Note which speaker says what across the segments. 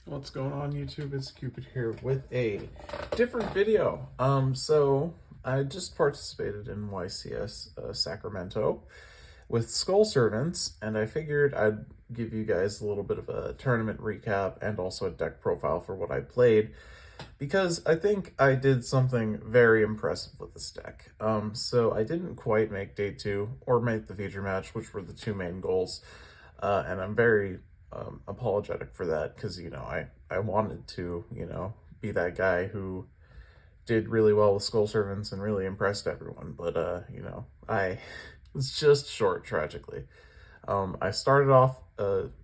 Speaker 1: What's going on, YouTube? It's Cupid here with a different video. So I just participated in YCS Sacramento with Skull Servants, and I figured I'd give you guys a little bit of a tournament recap and also a deck profile for what I played, because I think I did something very impressive with this deck. So I didn't quite make day 2 or make the feature match, which were the two main goals, and I'm very apologetic for that, because I wanted to be that guy who did really well with Skull Servants and really impressed everyone, but I was just short, tragically. I started off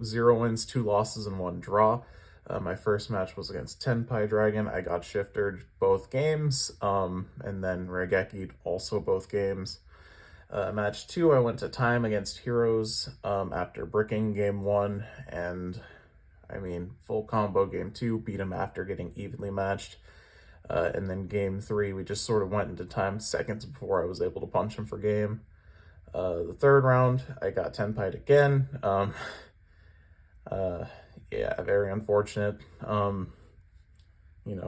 Speaker 1: 0 wins, 2 losses, and 1 draw. My first match was against Tenpai Dragon. I got shifted both games, and then Regeki'd also both games. Match 2, I went to time against Heroes after bricking game 1, and full combo game 2, beat him after getting evenly matched. And then game 3, we just sort of went into time seconds before I was able to punch him for game. The third round, I got Tenpai'd again. Yeah, very unfortunate.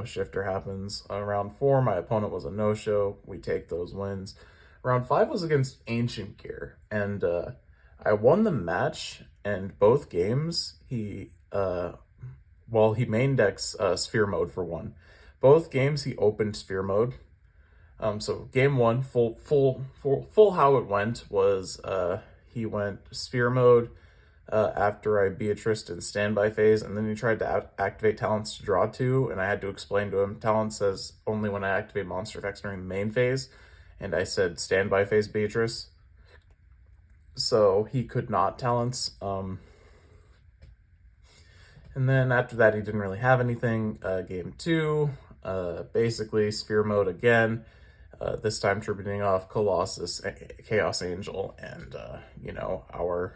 Speaker 1: Shifter happens. Round 4, my opponent was a no-show. We take those wins. Round 5 was against Ancient Gear, and I won the match, and both games, he main decks Sphere Mode for 1. Both games, he opened Sphere Mode. So game 1, full how it went was he went Sphere Mode after I Beatriced in standby phase, and then he tried to activate talents to draw 2, and I had to explain to him, talent says only when I activate monster effects during the main phase, and I said standby phase Beatrice, so he could not talents. And then after that, he didn't really have anything. Game 2, basically Sphere Mode again, this time tributing off Colossus, Chaos Angel, and our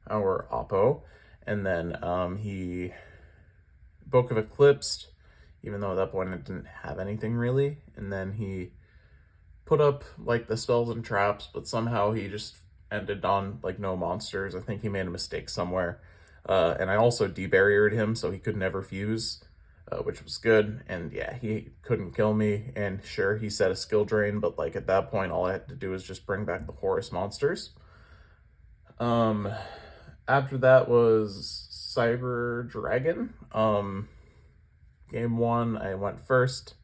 Speaker 1: Oppo. And then he Book of Eclipsed, even though at that point it didn't have anything really. And then he put up like the spells and traps, but somehow he just ended on like no monsters. I think he made a mistake somewhere. And I also debarriered him so he could never fuse, which was good. And yeah, he couldn't kill me. And sure, he set a skill drain, but like at that point, all I had to do was just bring back the Horus monsters. After that was Cyber Dragon. Game 1, I went first,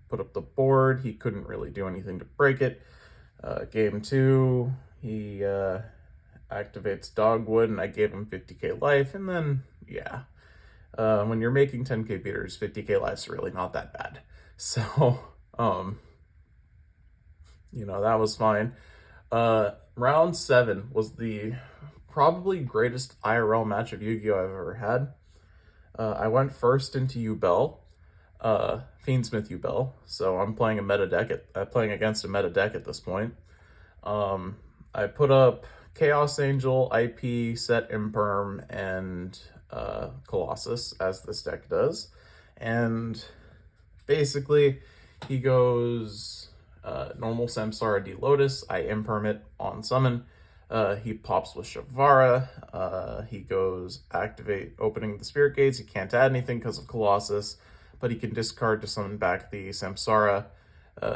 Speaker 1: put up the board. He couldn't really do anything to break it. Game 2, he activates Dogwood, and I gave him 50k life. And then, yeah, when you're making 10k beaters, 50k life's really not that bad. So, that was fine. Round 7 was the probably greatest IRL match of Yu-Gi-Oh! I've ever had. I went first into Yubel, Fiendsmith Yubel, so I'm playing a meta deck playing against a meta deck at this point. I put up Chaos Angel, IP, Set Imperm, and Colossus, as this deck does. And basically, he goes normal Samsara D Lotus, I Imperm it on summon. He pops with Shavara. He goes activate opening the Spirit Gates. He can't add anything because of Colossus, but he can discard to summon back the Samsara.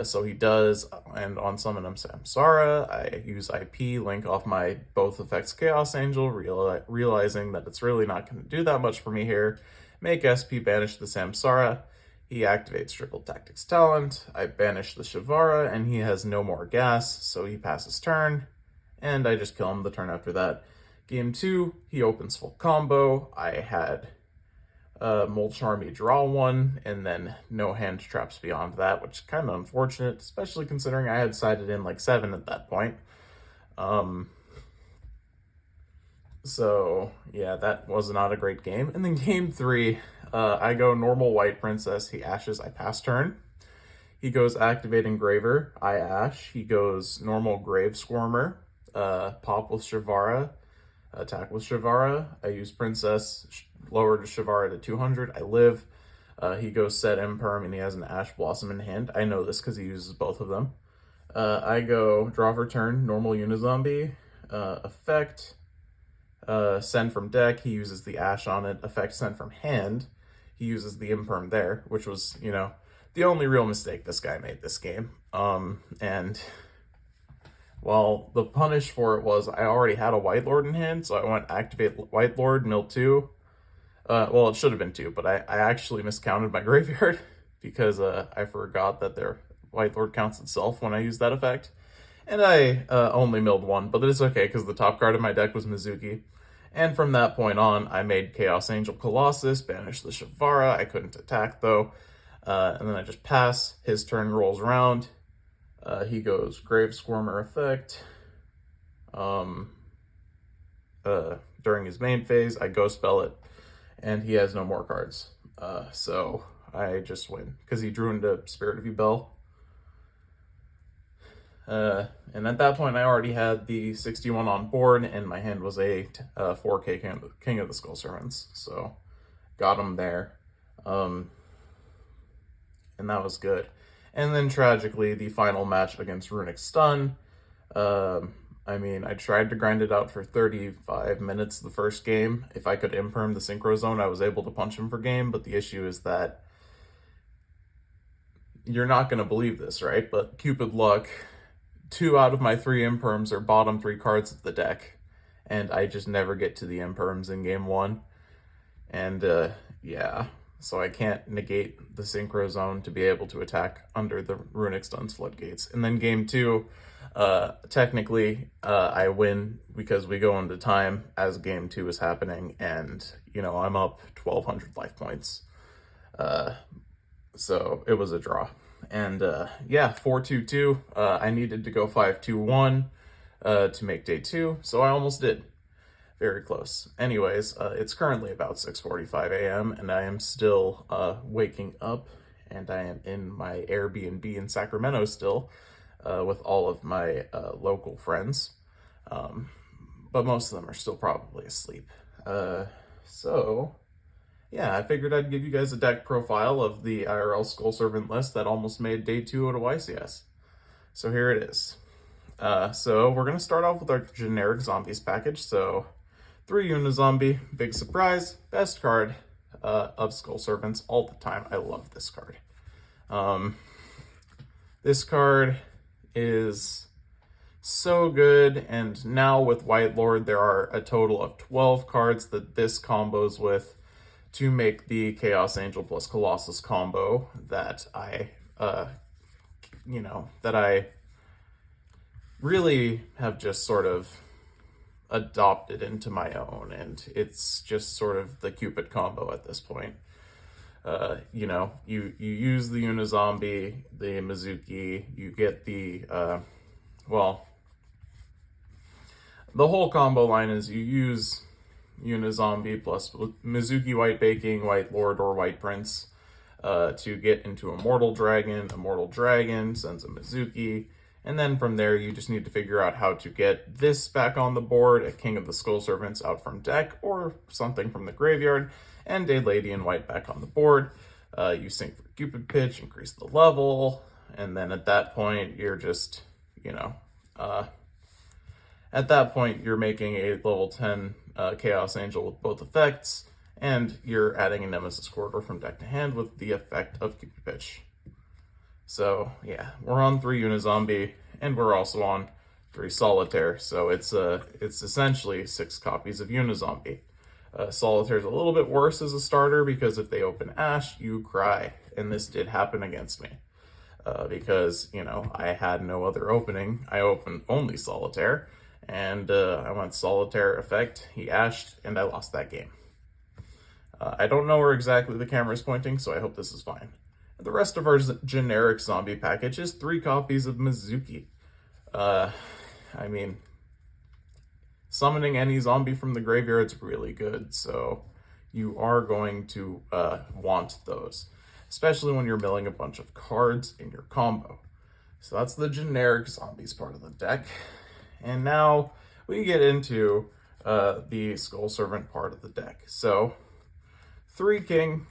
Speaker 1: So he does, and on summon I'm Samsara. I use IP, link off my both effects Chaos Angel, realizing that it's really not going to do that much for me here. Make SP banish the Samsara. He activates Triple Tactics Talent. I banish the Shavara, and he has no more gas, so he passes turn. And I just kill him the turn after that. Game 2, he opens full combo. I had Molch Army draw 1, and then no hand traps beyond that, which is kind of unfortunate, especially considering I had sided in like 7 at that point. So yeah, that was not a great game. And then game 3, I go normal White Princess. He ashes, I pass turn. He goes activate Engraver, I ash. He goes normal Grave Squirmer. Pop with Shavara, attack with Shavara. I use Princess, lower to Shavara to 200. I live. He goes set Imperm, and he has an Ash Blossom in hand. I know this because he uses both of them. I go draw for turn, normal Unizombie, effect, Send from deck, he uses the Ash on it. Effect send from hand, he uses the Imperm there, which was, you know, the only real mistake this guy made this game. And, well, the punish for it was I already had a White Lord in hand, so I went activate White Lord, mill 2. Well, it should have been 2, but I actually miscounted my graveyard because I forgot that their White Lord counts itself when I use that effect. And I only milled 1, but it's okay because the top card of my deck was Mizuki. And from that point on, I made Chaos Angel Colossus, banished the Shavara. I couldn't attack though. And then I just pass. His turn rolls around. He goes Grave Squirmer effect. During his main phase, I Ghost Spell it, and he has no more cards. So I just win because he drew into Spirit of Yubel. And at that point, I already had the 61 on board, and my hand was a 4K King of the Skull Servants, so got him there. And that was good. And then, tragically, the final match against Runick Stun. I mean, I tried to grind it out for 35 minutes the first game. If I could imperm the Synchro Zone, I was able to punch him for game, but the issue is that you're not going to believe this, right? But Cupid Luck, 2 out of my 3 imperms are bottom 3 cards of the deck, and I just never get to the imperms in game 1. And yeah, so I can't negate the Synchro Zone to be able to attack under the Runick Stun's floodgates. And then game 2, technically I win because we go into time as game 2 is happening, and you know, I'm up 1,200 life points. So it was a draw. And yeah, 4-2-2. I needed to go 5-2-1 to make day 2, so I almost did. Very close. Anyways, it's currently about 6:45 a.m. and I am still waking up, and I am in my Airbnb in Sacramento still with all of my local friends. But most of them are still probably asleep. So yeah, I figured I'd give you guys a deck profile of the IRL Skull Servant list that almost made day 2 out of YCS. So here it is. So we're going to start off with our generic zombies package. So 3 Unizombie, big surprise, best card of Skull Servants all the time. I love this card. This card is so good, and now with White Lord, there are a total of 12 cards that this combos with to make the Chaos Angel plus Colossus combo that I, that I really have just sort of adopted into my own, and it's just sort of the Cupid combo at this point. You use the Unizombie, the Mizuki, you get the, the whole combo line is you use Unizombie plus Mizuki White Baking, White Lord, or White Prince to get into Immortal Dragon. Immortal Dragon sends a Mizuki, and then from there you just need to figure out how to get this back on the board, a King of the Skull Servants out from deck, or something from the graveyard, and a Lady in White back on the board. You sync for Cupid Pitch, increase the level, and then at that point you're just, at that point you're making a level 10 Chaos Angel with both effects, and you're adding a Nemesis Corridor from deck to hand with the effect of Cupid Pitch. So yeah, we're on 3 Unizombie, and we're also on 3 Solitaire, so it's essentially 6 copies of Unizombie. Solitaire's a little bit worse as a starter because if they open Ash, you cry, and this did happen against me. Because, I had no other opening. I opened only Solitaire, and I went Solitaire effect, he ashed, and I lost that game. I don't know where exactly the camera is pointing, so I hope this is fine. The rest of our generic zombie package is 3 copies of Mizuki. Summoning any zombie from the graveyard is really good, so you are going to want those, especially when you're milling a bunch of cards in your combo. So that's the generic zombies part of the deck. And now we get into the Skull Servant part of the deck. So 3 King,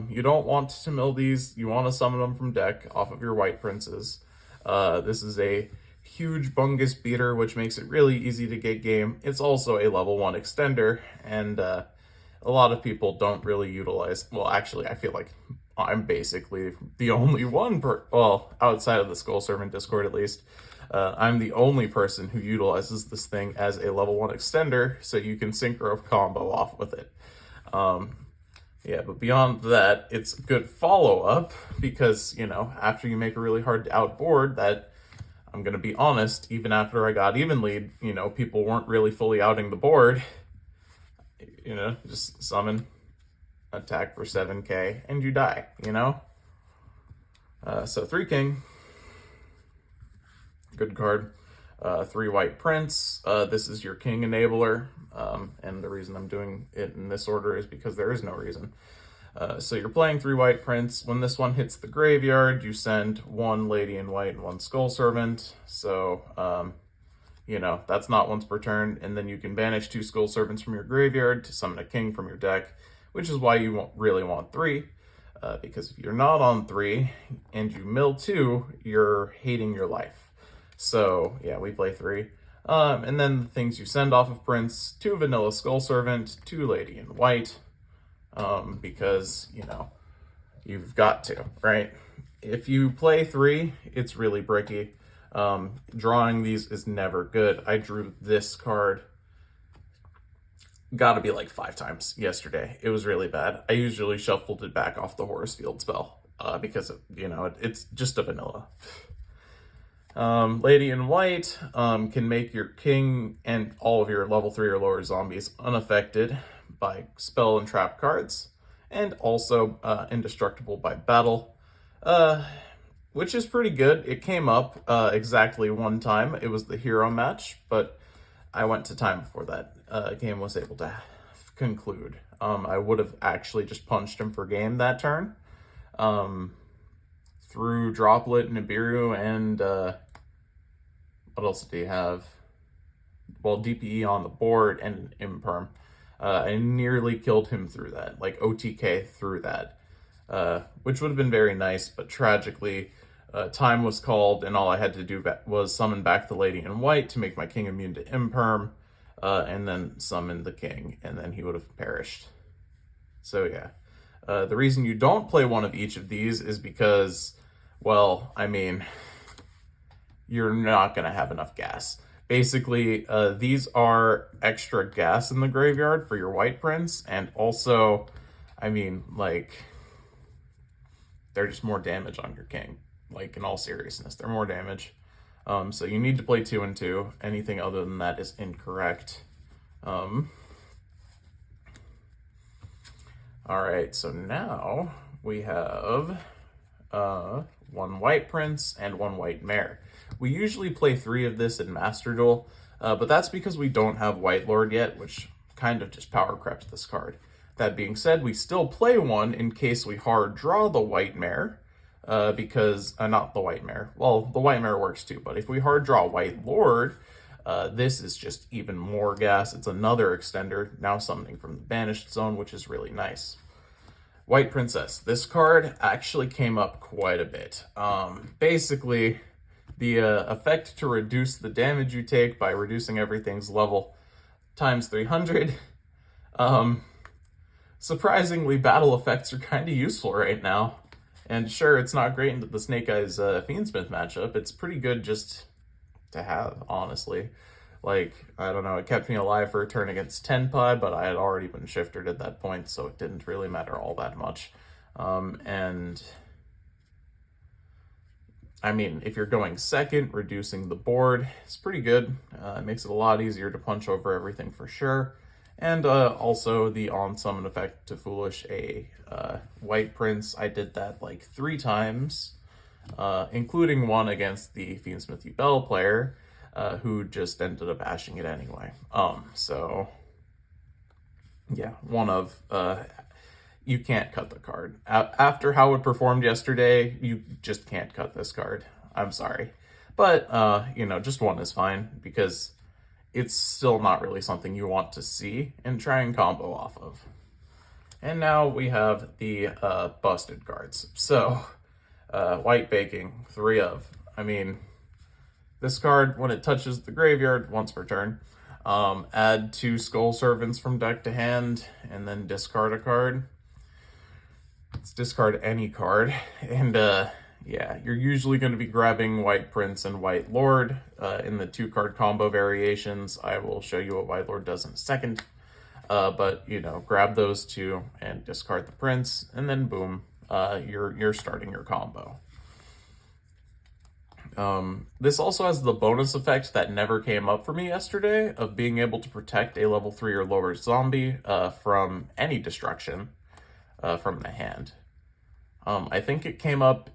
Speaker 1: you don't want to mill these, you want to summon them from deck off of your White Princes. This is a huge bungus beater, which makes it really easy to get game. It's also a level 1 extender, and a lot of people don't really utilize. Well, actually, I feel like I'm basically the only one, well, outside of the Skull Servant Discord at least, I'm the only person who utilizes this thing as a level 1 extender, so you can synchro combo off with it. Yeah, but beyond that, it's good follow-up, because, you know, after you make a really hard to outboard, that, I'm gonna be honest, even after I got even lead, you know, people weren't really fully outing the board. You know, just summon, attack for 7k, and you die, you know? So 3 king, good card. 3 white prince, this is your king enabler, and the reason I'm doing it in this order is because there is no reason. So you're playing 3 white prince. When this one hits the graveyard, you send 1 lady in white and 1 skull servant. So, you know, that's not once per turn, and then you can banish 2 skull servants from your graveyard to summon a king from your deck, which is why you won't really want 3, because if you're not on 3 and you mill 2, you're hating your life. So, yeah, we play 3. And then the things you send off of Prince, 2 vanilla Skull Servant, 2 Lady in White, because, you know, you've got to, right? If you play 3, it's really bricky. Drawing these is never good. I drew this card, gotta be like 5 times yesterday. It was really bad. I usually shuffled it back off the Horus Field spell, because, you know, it's just a vanilla. Lady in White can make your king and all of your level 3 or lower zombies unaffected by spell and trap cards, and also indestructible by battle, which is pretty good. It came up exactly 1 time. It was the hero match, but I went to time before that game was able to conclude. I would have actually just punched him for game that turn. Through Droplet, Nibiru, and what else did he have? Well, DPE on the board and Imperm. I nearly killed him through that, like OTK through that, which would have been very nice, but tragically, time was called, and all I had to do was summon back the Lady in White to make my king immune to Imperm, and then summon the king, and then he would have perished. So yeah. The reason you don't play one of each of these is because, well, I mean, you're not going to have enough gas. Basically, these are extra gas in the graveyard for your white prince, and also, I mean, like, they're just more damage on your king. Like, in all seriousness, they're more damage. So you need to play 2 and 2. Anything other than that is incorrect. Alright, so now we have 1 white prince and 1 white mare. We usually play 3 of this in Master Duel, but that's because we don't have White Lord yet, which kind of just power crept this card. That being said, we still play 1 in case we hard draw the white mare, because, not the white mare, well, the white mare works too, but if we hard draw White Lord, this is just even more gas. It's another extender, now summoning from the banished zone, which is really nice. White Princess. This card actually came up quite a bit. Basically, the effect to reduce the damage you take by reducing everything's level times 300. Surprisingly, battle effects are kind of useful right now. And sure, it's not great into the Snake Eyes Fiendsmith matchup. It's pretty good just to have, honestly. Like, I don't know, it kept me alive for a turn against Tenpai, but I had already been shifted at that point, so it didn't really matter all that much. And I mean, if you're going second, reducing the board is pretty good. It makes it a lot easier to punch over everything for sure. And also the on-summon effect to Foolish a White Prince. I did that like 3 times, including one against the Fiendsmith Bell player, who just ended up ashing it anyway. So yeah, one of, you can't cut the card. After how it performed yesterday, you just can't cut this card. I'm sorry. But, you know, just 1 is fine, because it's still not really something you want to see and try and combo off of. And now we have the busted cards. So, White Baking, 3 of. I mean, This card, when it touches the graveyard once per turn, add 2 Skull Servants from deck to hand, and then discard a card. Let's discard any card, and yeah, you're usually going to be grabbing White Prince and White Lord in the 2-card combo variations. I will show you what White Lord does in a second. But, you know, grab those 2 and discard the Prince, and then boom, you're starting your combo. This also has the bonus effect that never came up for me yesterday of being able to protect a level 3 or lower zombie from any destruction from the hand. I think it came up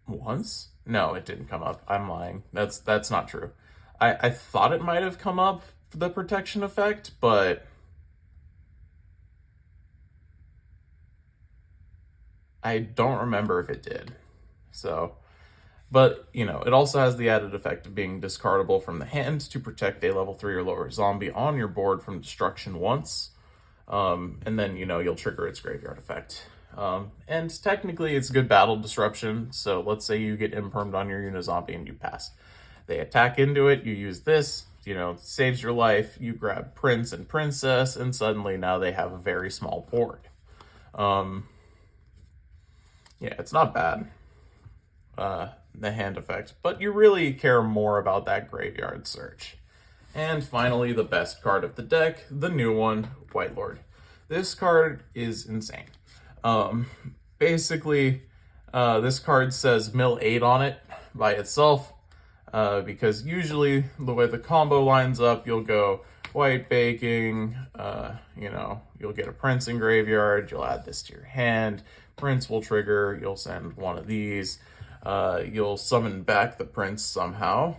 Speaker 1: once? No, it didn't come up. I'm lying. That's not true. I thought it might have come up for the protection effect, but I don't remember if it did. So, but, you know, it also has the added effect of being discardable from the hand to protect a level 3 or lower zombie on your board from destruction once. And then, you know, you'll trigger its graveyard effect. And technically it's good battle disruption. So let's say you get impermed on your Unizombie and you pass. They attack into it, you use this, you know, saves your life, you grab Prince and Princess, and suddenly now they have a very small board. Yeah, it's not bad, the hand effect, but you really care more about that graveyard search. And finally, the best card of the deck, the new one, White Lord. This card is insane. Basically, this card says mill 8 on it by itself, because usually the way the combo lines up, you'll go White Baking, you know, you'll get a Prince in graveyard, you'll add this to your hand, Prince will trigger, you'll send one of these, you'll summon back the Prince somehow,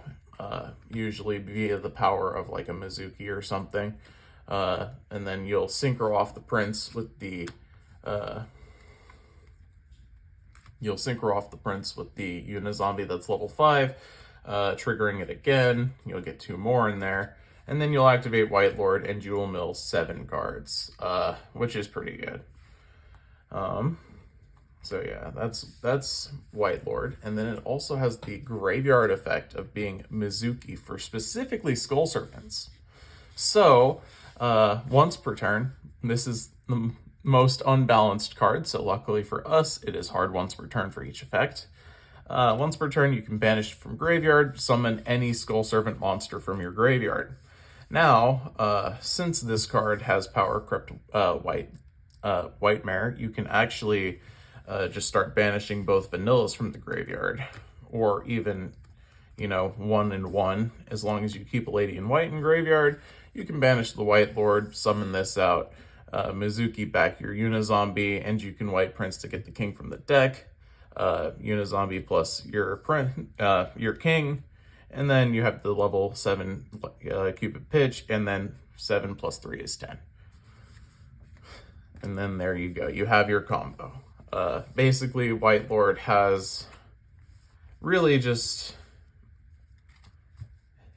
Speaker 1: usually via the power of like a Mizuki or something, and then you'll synchro off the Prince with the Unizombie that's level 5, triggering it again. You'll get 2 more in there, and then you'll activate White Lord and you will mill 7 cards, which is pretty good. So yeah, that's White Lord, and then it also has the graveyard effect of being Mizuki for specifically Skull Servants. So once per turn, this is the most unbalanced card, so luckily for us, it is hard once per turn for each effect. Once per turn, you can banish from graveyard, summon any Skull Servant monster from your graveyard. Now, since this card has power Crypt White Mare, you can actually just start banishing both vanillas from the graveyard, or even, you know, 1 and 1. As long as you keep a Lady in White in graveyard, you can banish the White Lord, summon this out, Mizuki back your Unizombie, and you can White Prince to get the king from the deck. Unizombie plus your king, and then you have the level 7 Cupid Pitch, and then 7 plus 3 is 10. And then there you go, you have your combo. Basically, White Lord has really just,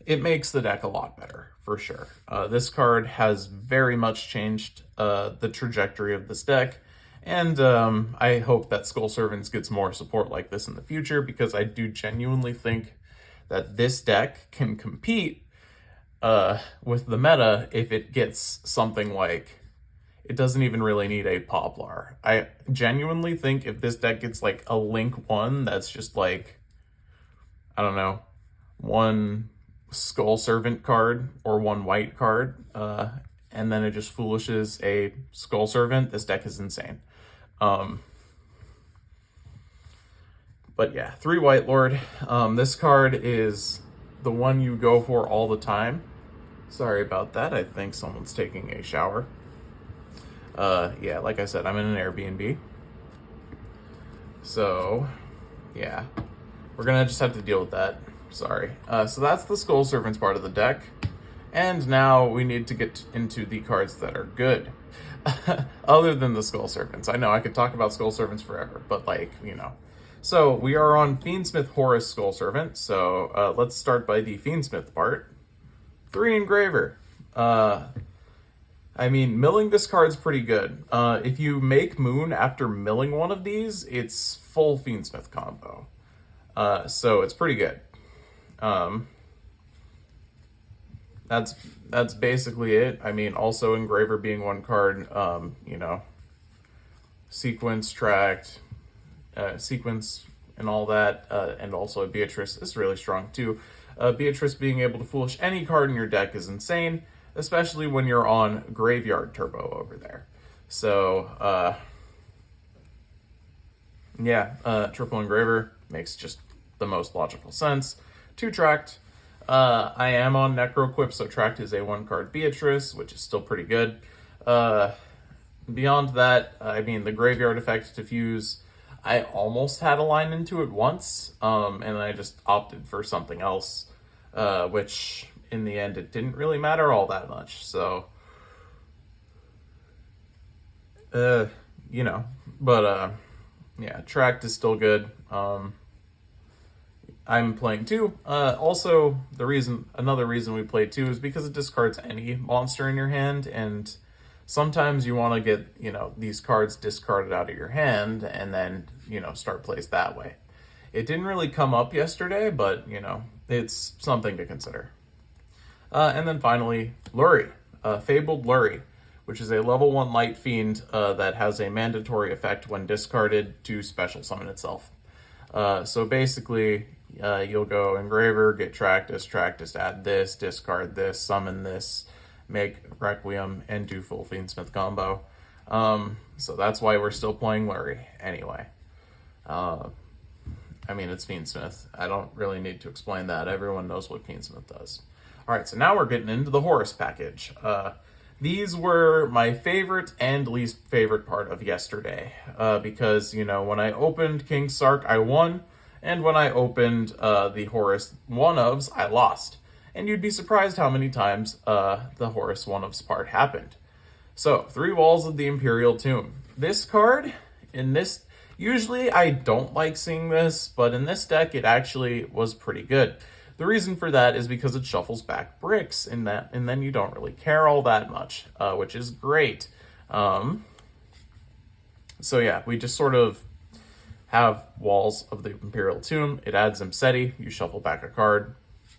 Speaker 1: it makes the deck a lot better, for sure. This card has very much changed the trajectory of this deck, and I hope that Skull Servants gets more support like this in the future, because I do genuinely think that this deck can compete with the meta if it gets something like, it doesn't even really need a Poplar. I genuinely think if this deck gets like a Link 1 that's just like, I don't know, 1 Skull Servant card or 1 white card, and then it just foolishes a Skull Servant, this deck is insane. But yeah, 3 White Lord. This card is the one you go for all the time. Sorry about that, I think someone's taking a shower. Yeah, like I said, I'm in an Airbnb. So, yeah. We're gonna just have to deal with that. Sorry. So that's the Skull Servants part of the deck. And now we need to get into the cards that are good. Other than the Skull Servants. I know, I could talk about Skull Servants forever, but like, you know. So, we are on Fiendsmith Horus Skull Servant. So, let's start by the Fiendsmith part. 3 Engraver. I mean, milling this card's pretty good. If you make Moon after milling one of these, it's full Fiendsmith combo. So it's pretty good. That's basically it. I mean, also Engraver being one card, you know, sequence tracked, sequence and all that, and also Beatrice is really strong too. Beatrice being able to foolish any card in your deck is insane, especially when you're on Graveyard Turbo over there. So, yeah, Triple Engraver makes just the most logical sense. 2 tracked. I am on Necroquip, so tracked is a 1-card Beatrice, which is still pretty good. Beyond that, I mean, the Graveyard Effect Diffuse, I almost had a line into it once, and I just opted for something else, which in the end, it didn't really matter all that much. So, you know, but, yeah, tracked is still good. I'm playing 2. Also, another reason we play 2 is because it discards any monster in your hand, and sometimes you want to get, you know, these cards discarded out of your hand and then, you know, start plays that way. It didn't really come up yesterday, but, you know, it's something to consider. And then finally, Lurie, Fabled Lurie, which is a level 1 light fiend that has a mandatory effect when discarded to special summon itself. So basically, you'll go Engraver, get Tractus, add this, discard this, summon this, make Requiem, and do full Fiendsmith combo. So that's why we're still playing Lurie anyway. I mean, it's Fiendsmith. I don't really need to explain that. Everyone knows what Fiendsmith does. Alright, so now we're getting into the Horus package. These were my favorite and least favorite part of yesterday. Because, you know, when I opened King Sark, I won. And when I opened the Horus one-ofs, I lost. And you'd be surprised how many times the Horus one-ofs part happened. So, 3 Walls of the Imperial Tomb. This card, usually I don't like seeing this, but in this deck it actually was pretty good. The reason for that is because it shuffles back bricks, and then you don't really care all that much, which is great. So yeah, we just sort of have Walls of the Imperial Tomb. It adds Imseti. You shuffle back a card.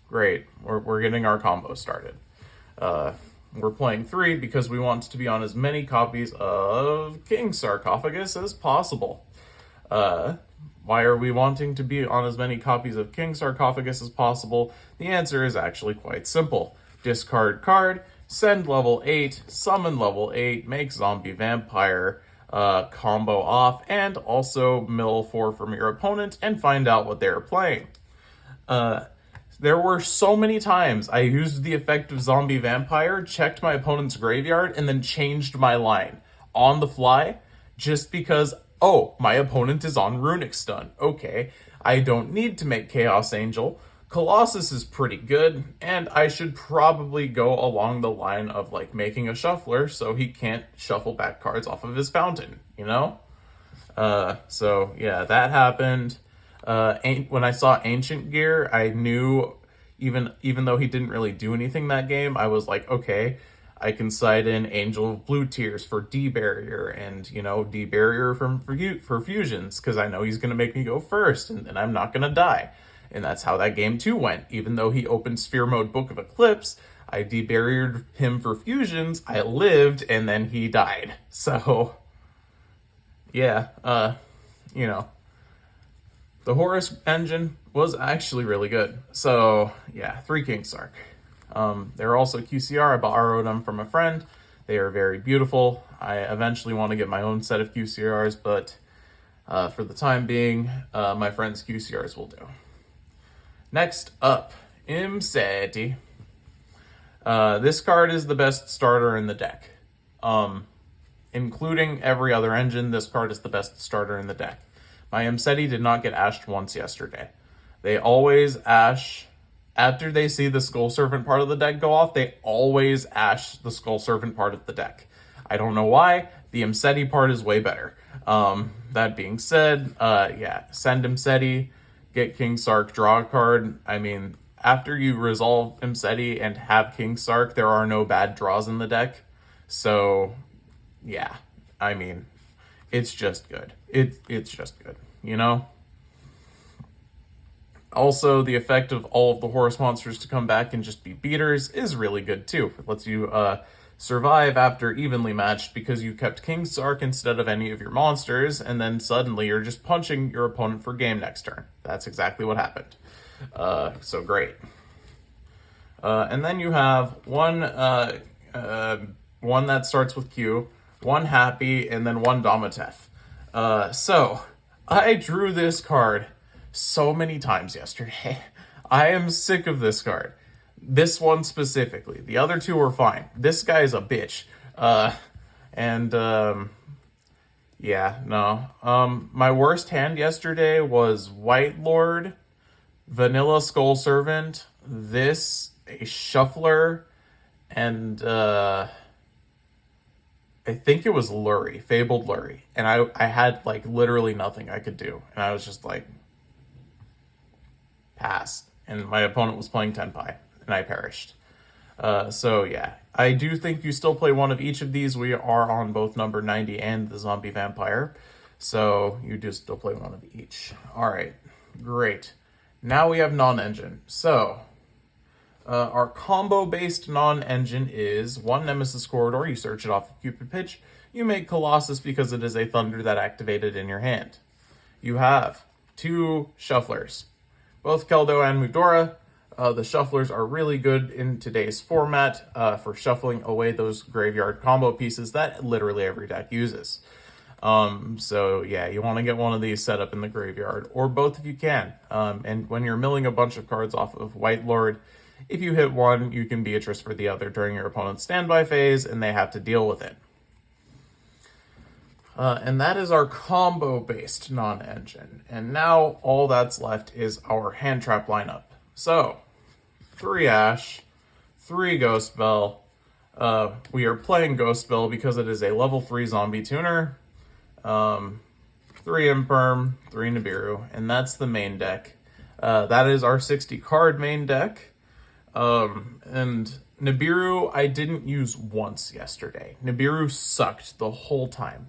Speaker 1: Great. We're getting our combo started. We're playing 3 because we want to be on as many copies of King Sarcophagus as possible. Why are we wanting to be on as many copies of King Sarcophagus as possible? The answer is actually quite simple. Discard card, send level 8, summon level 8, make zombie vampire, combo off, and also mill 4 from your opponent and find out what they're playing. There were so many times I used the effect of zombie vampire, checked my opponent's graveyard, and then changed my line on the fly just because, oh, my opponent is on Runick Stun. Okay, I don't need to make Chaos Angel. Colossus is pretty good, and I should probably go along the line of, like, making a shuffler so he can't shuffle back cards off of his fountain, you know? So, yeah, that happened. When I saw Ancient Gear, I knew, even though he didn't really do anything that game, I was like, okay, I can side in Angel of Blue Tears for D-Barrier and, you know, D-Barrier for fusions, because I know he's going to make me go first, and I'm not going to die. And that's how that game too went. Even though he opened Sphere Mode Book of Eclipse, I D-Barriered him for fusions, I lived, and then he died. So, yeah, you know, the Horus engine was actually really good. So, yeah, 3 King Sark. They're also QCR. I borrowed them from a friend. They are very beautiful. I eventually want to get my own set of QCRs, but for the time being, my friend's QCRs will do. Next up, Imseti. This card is the best starter in the deck. Including every other engine, this card is the best starter in the deck. My Imseti did not get ashed once yesterday. They always ash, after they see the Skull Servant part of the deck go off, they always ash the Skull Servant part of the deck. I don't know why, the Imseti part is way better. That being said, yeah, send Imseti, get King Sark, draw a card. I mean, after you resolve Imseti and have King Sark, there are no bad draws in the deck. So, yeah, I mean, it's just good. It's just good, you know? Also, the effect of all of the Horus monsters to come back and just be beaters is really good too. It lets you survive after evenly matched because you kept King Sark instead of any of your monsters, and then suddenly you're just punching your opponent for game next turn. That's exactly what happened. So great. And then you have one that starts with Q, one Happy, and then one Domatef. So I drew this card so many times yesterday. I am sick of this card. This one specifically. The other two were fine. This guy is a bitch. Yeah, no. My worst hand yesterday was White Lord, Vanilla Skull Servant, this, a Shuffler, and I think it was Lurie, Fabled Lurie. And I had like literally nothing I could do. And I was just like, pass. And my opponent was playing Tenpai, and I perished. So yeah, I do think you still play one of each of these. We are on both number 90 and the Zombie Vampire. So you do still play one of each. All right, great. Now we have non-engine. So our combo-based non-engine is one Nemesis Corridor. You search it off of Cupid Pitch. You make Colossus because it is a Thunder that activated in your hand. You have two Shufflers, both Keldo and Mudora. The Shufflers are really good in today's format for shuffling away those graveyard combo pieces that literally every deck uses. So yeah, you want to get one of these set up in the graveyard, or both if you can. And when you're milling a bunch of cards off of White Lord, if you hit one, you can Beatrice for the other during your opponent's standby phase, and they have to deal with it. And that is our combo-based non-engine. And now all that's left is our hand trap lineup. So, 3 Ash, 3 Ghost Bell. We are playing Ghost Bell because it is a level 3 zombie tuner. 3 Imperm, 3 Nibiru, and that's the main deck. That is our 60 card main deck. And Nibiru I didn't use once yesterday. Nibiru sucked the whole time.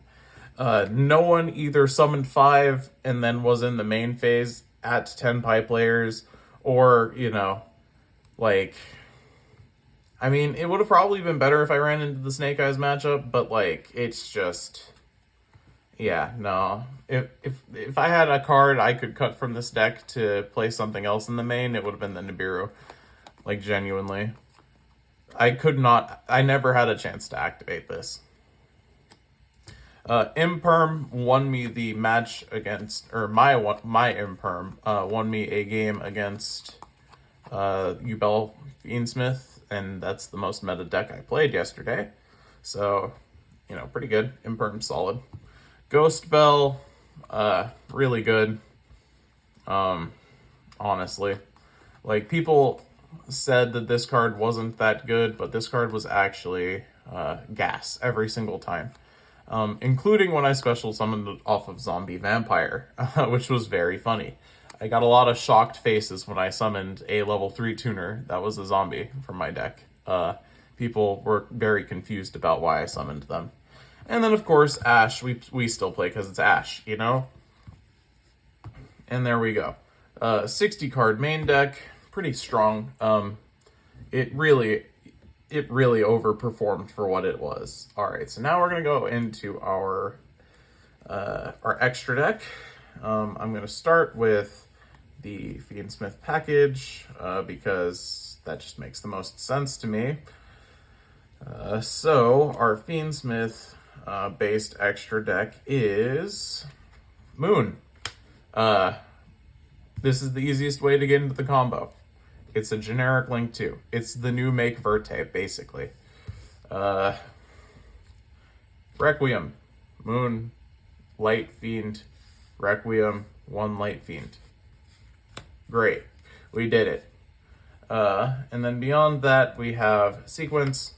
Speaker 1: No one either summoned 5 and then was in the main phase at Tenpai players, or, you know, like, I mean, it would have probably been better if I ran into the Snake Eyes matchup, but, like, it's just, yeah, no. If I had a card I could cut from this deck to play something else in the main, it would have been the Nibiru. Like, genuinely. I never had a chance to activate this. Imperm won me the match against, or my Imperm won me a game against Ubel Fiendsmith, and that's the most meta deck I played yesterday. So, you know, pretty good. Imperm solid. Ghost Bell, really good. Honestly, like, people said that this card wasn't that good, but this card was actually gas every single time. Including when I special summoned it off of Zombie Vampire, which was very funny. I got a lot of shocked faces when I summoned a level 3 tuner that was a zombie from my deck. People were very confused about why I summoned them. And then, of course, Ash, we still play because it's Ash, you know? And there we go. 60 card main deck, pretty strong. It really overperformed for what it was. All right, so now we're gonna go into our extra deck. I'm gonna start with the Fiendsmith package because that just makes the most sense to me. So our Fiendsmith based extra deck is Moon. This is the easiest way to get into the combo. It's a generic Link 2. It's the new Make Verte, basically. Requiem. Moon. Light Fiend. Requiem. 1 Light Fiend. Great. We did it. And then beyond that, we have Sequence.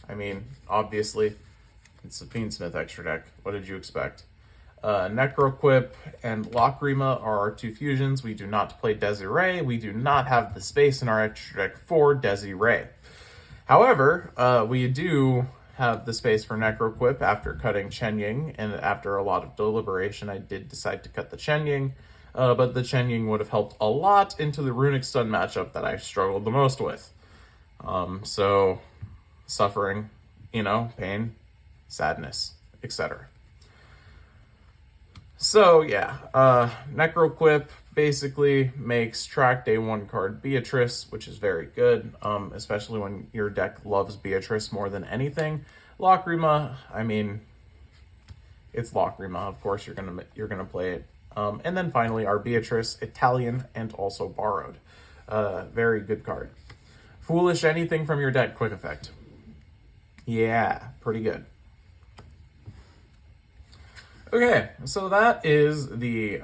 Speaker 1: I mean, obviously, it's a Fiendsmith extra deck. What did you expect? Necroquip and Lacrima are our 2 fusions. We do not play Desiree. We do not have the space in our extra deck for Desiree. However, we do have the space for Necroquip after cutting Chen Ying, and after a lot of deliberation, I did decide to cut the Chen Ying. but the Chen Ying would have helped a lot into the Runick Stun matchup that I struggled the most with. So, suffering, pain, sadness, etc. So, yeah, Necroquip basically makes track day 1 card Beatrice, which is very good, especially when your deck loves Beatrice more than anything. Lacrima, I mean, it's Lacrima, of course you're gonna play it. And then finally our Beatrice, Italian, and also Borrowed. Very good card. Foolish anything from your deck, quick effect. Yeah, pretty good. Okay, so that is the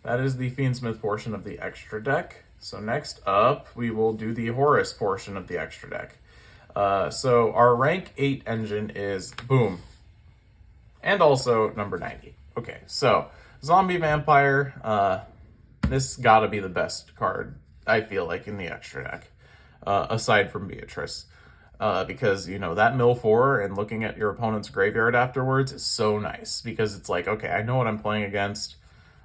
Speaker 1: Fiendsmith portion of the extra deck. So next up, we will do the Horus portion of the extra deck. So our rank 8 engine is Boom, and also number 90. Okay, so Zombie Vampire, this gotta be the best card, I feel like, in the extra deck, aside from Beatrice. Because, that mill 4 and looking at your opponent's graveyard afterwards is so nice. Because it's like, okay, I know what I'm playing against.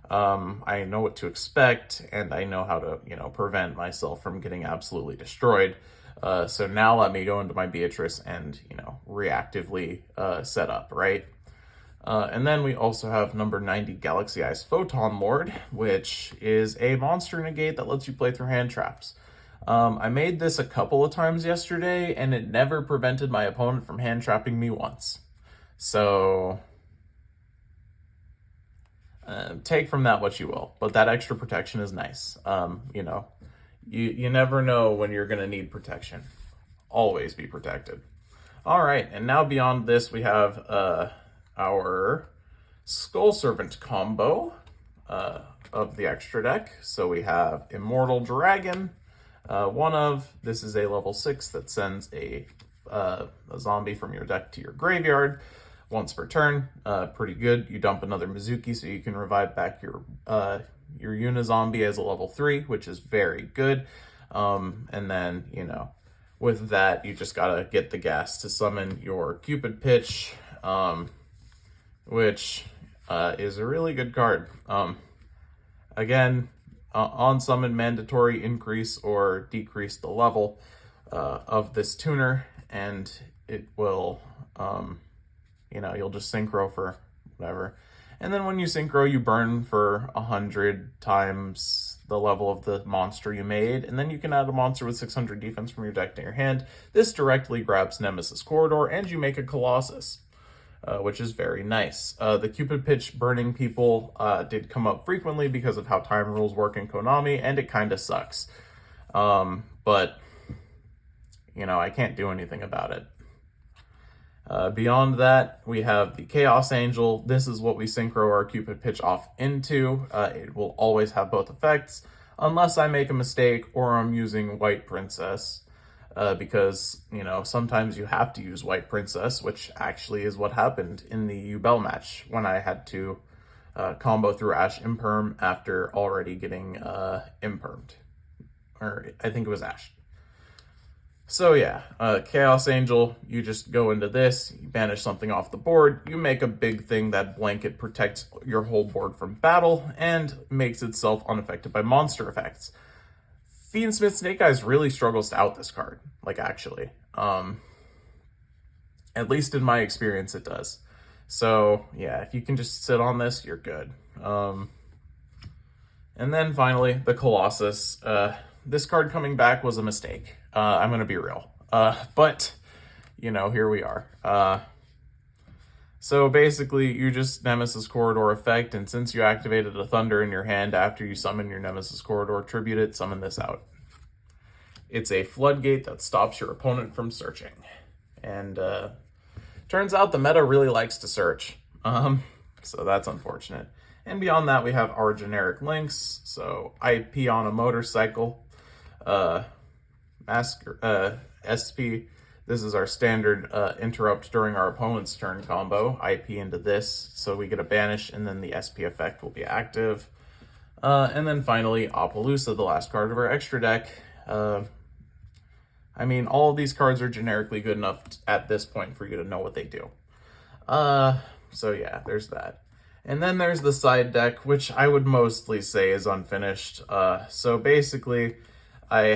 Speaker 1: I know what to expect. And I know how to, prevent myself from getting absolutely destroyed. So now let me go into my Beatrice and, reactively set up, right? And then we also have number 90 Galaxy Eyes Photon Lord, which is a monster negate that lets you play through hand traps. I made this a couple of times yesterday, and it never prevented my opponent from hand trapping me once. So, take from that what you will. But that extra protection is nice. You never know when you're going to need protection. Always be protected. All right, and now beyond this, we have our Skull Servant combo of the extra deck. So we have Immortal Dragon. This is a level 6 that sends a zombie from your deck to your graveyard once per turn. Pretty good. You dump another Mizuki so you can revive back your Unizombie as a level 3, which is very good. And then, with that, you just gotta get the gas to summon your Cupid Pitch, which is a really good card. Again, on summon mandatory increase or decrease the level of this tuner, and it will, you'll just synchro for whatever. And then when you synchro, you burn for 100 times the level of the monster you made, and then you can add a monster with 600 defense from your deck to your hand. This directly grabs Nemesis Corridor, and you make a Colossus. Which is very nice. The Cupid Pitch burning people did come up frequently because of how time rules work in Konami, and it kind of sucks. But, I can't do anything about it. Beyond that, we have the Chaos Angel. This is what we synchro our Cupid Pitch off into. It will always have both effects, unless I make a mistake or I'm using White Princess. Because, sometimes you have to use White Princess, which actually is what happened in the Yubel match when I had to combo through Ash Imperm after already getting Impermed. Or I think it was Ash. So yeah, Chaos Angel, you just go into this, you banish something off the board, you make a big thing that blanket protects your whole board from battle and makes itself unaffected by monster effects. Fiendsmith Snake Eyes really struggles to out this card, actually. At least in my experience, it does. So, yeah, if you can just sit on this, you're good. And then finally, the Colossus. This card coming back was a mistake. I'm going to be real. But, here we are. So basically, you just Nemesis Corridor effect, and since you activated a Thunder in your hand after you summon your Nemesis Corridor, tribute it, summon this out. It's a floodgate that stops your opponent from searching. And turns out the meta really likes to search. So that's unfortunate. And beyond that, we have our generic links. So IP on a motorcycle, SP. This is our standard interrupt during our opponent's turn combo. IP into this, so we get a banish, and then the SP effect will be active. And then finally, Appaloosa, the last card of our extra deck. All of these cards are generically good enough at this point for you to know what they do. So yeah, there's that. And then there's the side deck, which I would mostly say is unfinished. So basically, I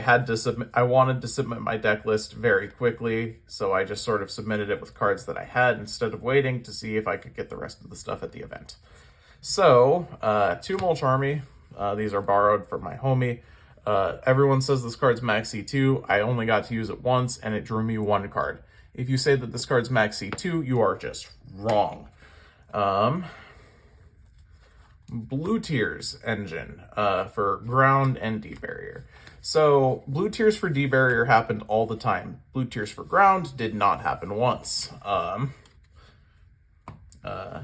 Speaker 1: wanted to submit my deck list very quickly, so I just sort of submitted it with cards that I had instead of waiting to see if I could get the rest of the stuff at the event. So, 2 Mulch Army. These are borrowed from my homie. Everyone says this card's max C2. I only got to use it once, and it drew me 1 card. If you say that this card's max C2, you are just wrong. Blue Tears engine for ground and D barrier. So Blue Tears for D barrier happened all the time. Blue Tears for ground did not happen once.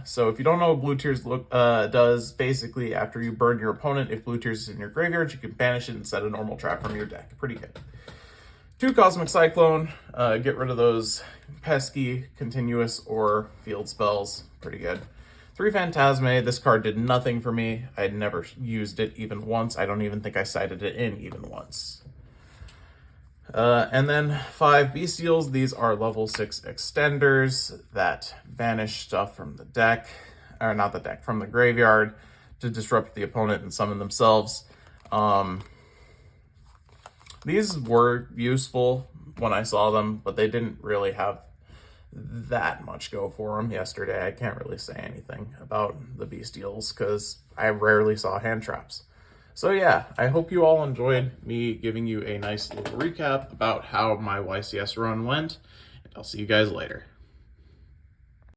Speaker 1: So if you don't know what Blue Tears does, basically after you burn your opponent, if Blue Tears is in your graveyard, you can banish it and set a normal trap from your deck. Pretty good. 2 Cosmic Cyclone, get rid of those pesky, continuous, or field spells. Pretty good. 3 Phantasme, this card did nothing for me. I had never used it even once. I don't even think I sided it in even once. And then 5 Bestials. These are level 6 extenders that banish stuff from the deck, or not the deck, from the graveyard to disrupt the opponent and summon themselves. These were useful when I saw them, but they didn't really have that much go for them yesterday. I can't really say anything about the Bestials because I rarely saw hand traps. So yeah, I hope you all enjoyed me giving you a nice little recap about how my YCS run went. I'll see you guys later.